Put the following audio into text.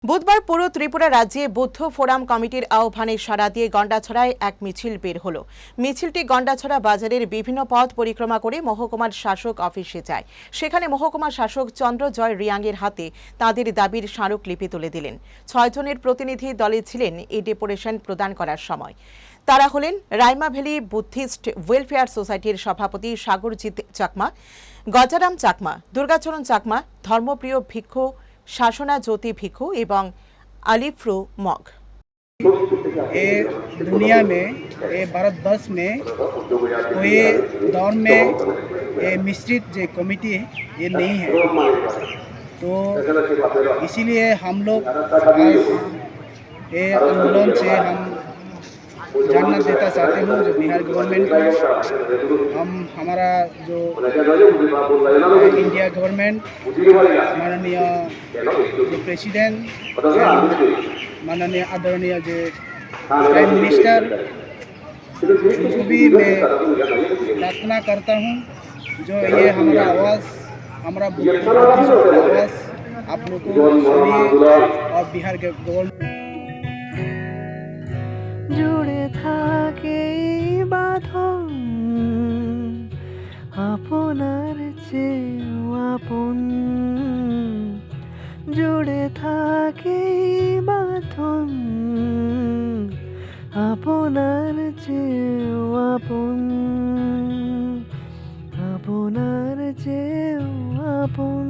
বুধবার পুরো ত্রিপুরা রাজ্যে বৌদ্ধ ফোরাম কমিটির আহ্বানে সাড়া দিয়ে গন্ডাছড়ায় এক মিছিল বের হলো। মিছিলটি গন্ডাছড়া বাজারের বিভিন্ন পথ পরিক্রমা করে মহকুমার শাসক অফিসে যায়। সেখানে মহকুমা শাসক চন্দ্রজয় রিয়াংয়ের হাতে তাদের দাবির স্মারকলিপি তুলে দিলেন। 6 জনের প্রতিনিধি দলে ছিলেন এই ডেপুটেশন প্রদান করার সময়। তারা হলেন রাইমা ভ্যালি বুদ্ধিস্ট ওয়েলফেয়ার সোসাইটির সভাপতি সাগরজিৎ চাকমা, গজারাম চাকমা, দুর্গাচরণ চাকমা, ধর্মপ্রিয় ভিক্ষু শাসনা জ্যোতি भिखू एवं अलीफ्रू मग। ये दुनिया में ये भारतवर्ष में कोई दौर में ये मिश्रित जो कमिटी ये नहीं है, तो इसीलिए हम लोग ये आंदोलन से हम जानना देता चाहते हूँ जो बिहार गवर्नमेंट को, हम हमारा जो इंडिया गवर्नमेंट माननीय जो प्रेसिडेंट माननीय आदरणीय जो प्राइम मिनिस्टर, उनको भी मैं प्रार्थना करता हूँ जो ये हमारा आवाज़ हमारा आवाज़ आप लोग को सुनिए और बिहार के गवर्नमेंट জুড়ে থাকে বাঁধন আপনার চেয়েও আপন, জুড়ে থাকে বাঁধন আপনার চেয়েও আপন, আপনার চেয়েও আপন।